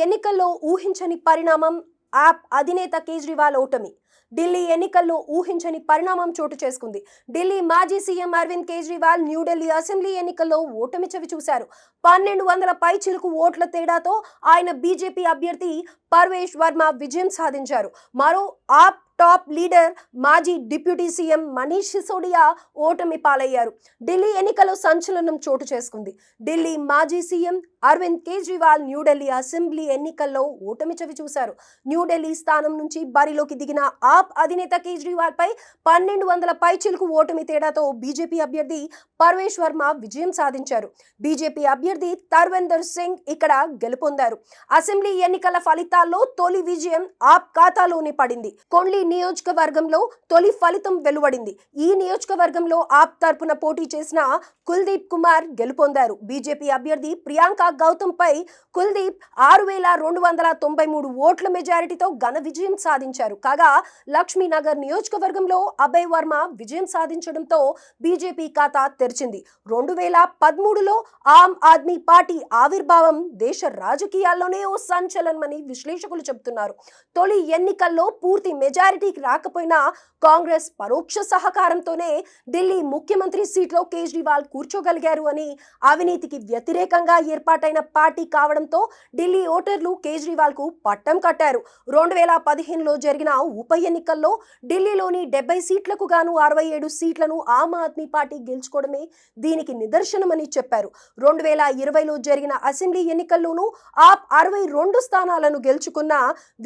ఎన్నికల్లో ఊహించని పరిణామం. యాప్ అధినేత కేజ్రీవాల్ ఓటమి. ఢిల్లీ ఎన్నికల్లో ఊహించని పరిణామం చోటు చేసుకుంది. ఢిల్లీ మాజీ సీఎం అరవింద్ కేజ్రీవాల్ న్యూఢిల్లీ అసెంబ్లీ ఎన్నికల్లో ఓటమి చవి చూశారు. 1200 పైచిలుకు ఓట్ల తేడాతో ఆయన బీజేపీ అభ్యర్థి పర్వేష్ వర్మ విజయం సాధించారు. మరో ఆప్ టాప్ లీడర్ మాజీ డిప్యూటీ సీఎం మనీష్ సిసోడియా ఓటమి పాలయ్యారు. ఢిల్లీ ఎన్నికల్లో సంచలనం చోటు చేసుకుంది. ఢిల్లీ మాజీ సీఎం అరవింద్ కేజ్రీవాల్ న్యూఢిల్లీ అసెంబ్లీ ఎన్నికల్లో ఓటమి చవి చూశారు. న్యూఢిల్లీ స్థానం నుంచి బరిలోకి దిగిన ఆప్ అధినేత కేజ్రీవాల్ పై 1200 పైచిలుకు ఓటమి తేడాతో బీజేపీ అభ్యర్థి పర్వేష్ వర్మ విజయం సాధించారు. బీజేపీ అభ్యర్థి తర్వేందర్ సింగ్ ఇక్కడ గెలుపొందారు. అసెంబ్లీ ఎన్నికల ఫలితాల్లో తొలి విజయం ఆప్ ఖాతాలోనే పడింది. కొండ్లీ నియోజకవర్గంలో తొలి ఫలితం వెలువడింది. ఈ నియోజకవర్గంలో ఆప్ తరపున పోటీ చేసిన కుల్దీప్ కుమార్ గెలుపొందారు. బీజేపీ అభ్యర్థి ప్రియాంక గౌతమ్ పై కుల్దీప్ 6293 ఓట్ల మెజారిటీతో ఘన విజయం సాధించారు. కాగా లక్ష్మీనగర్ నియోజకవర్గంలో అభయ్ వర్మ విజయం సాధించడంతో బీజేపీ ఖాతా తెరిచింది. 2013లో ఆమ్ ఆద్మీ పార్టీ ఆవిర్భావం దేశ రాజకీయాల్లోనే ఓ సంచలనమని విశ్లేషకులు చెబుతున్నారు. తొలి ఎన్నికల్లో పూర్తి మెజారిటీకి రాకపోయినా కాంగ్రెస్ పరోక్ష సహకారంతోనే ఢిల్లీ ముఖ్యమంత్రి సీట్లో కేజ్రీవాల్ కూర్చోగలిగారు అని, అవినీతికి వ్యతిరేకంగా ఏర్పాటైన పార్టీ కావడంతో ఢిల్లీ ఓటర్లు కేజ్రీవాల్ కు పట్టం కట్టారు. 2015లో జరిగిన ఉప ఎన్నికల్లో ఢిల్లీలోని 70 సీట్లకు గాను 67 సీట్లను ఆమ్ ఆద్మీ పార్టీ గెలుచుకోవడమే దీనికి నిదర్శనమని చెప్పారు. 2020లో జరిగిన అసెంబ్లీ ఎన్నికల్లోనూ ఆప్ 62 స్థానాలను గెలుచుకున్న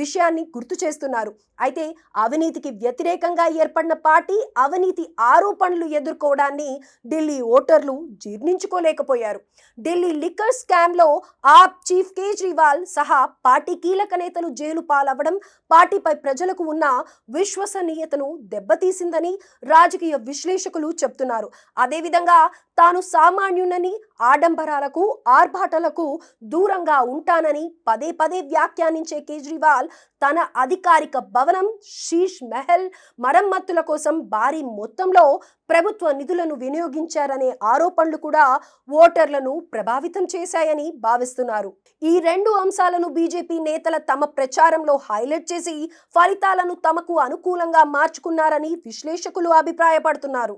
విషయాన్ని గుర్తు చేస్తున్నారు. అయితే అవినీతికి వ్యతిరేకంగా ఏర్పడిన పార్టీ అవినీతి ఆరోపణలు ఎదుర్కోవడాన్ని ఢిల్లీ ఓటర్లు జీర్ణించుకోలేకపోయారు. ఢిల్లీ లిక్కర్ స్కామ్ లో ఆప్ చీఫ్ కేజ్రీవాల్ సహా పార్టీ కీలక నేతలు జైలు పాలవ్వడం పార్టీపై ప్రజలకు ఉన్న విశ్వసనీయతను దెబ్బతీసిందని రాజకీయ విశ్లేషకులు చెప్తున్నారు. అదేవిధంగా తాను సామాన్యునని, ఆడంబరాలకు ఆర్భాటాలకు దూరంగా ఉంటానని పదే పదే వ్యాఖ్యానించే కేజ్రీవాల్ తన అధికారిక భవనం శీష్ మహల్ మరమ్మతుల కోసం భారీ మొత్తంలో ప్రభుత్వ నిధులను వినియోగించారనే ఆరోపణలు కూడా ఓటర్లను ప్రభావితం చేశాయని భావిస్తున్నారు. ఈ రెండు అంశాలను బీజేపీ నేతల తమ ప్రచారంలో హైలైట్ చేసి ఫలితాలను తమకు అనుకూలంగా మార్చుకున్నారని విశ్లేషకులు అభిప్రాయపడుతున్నారు.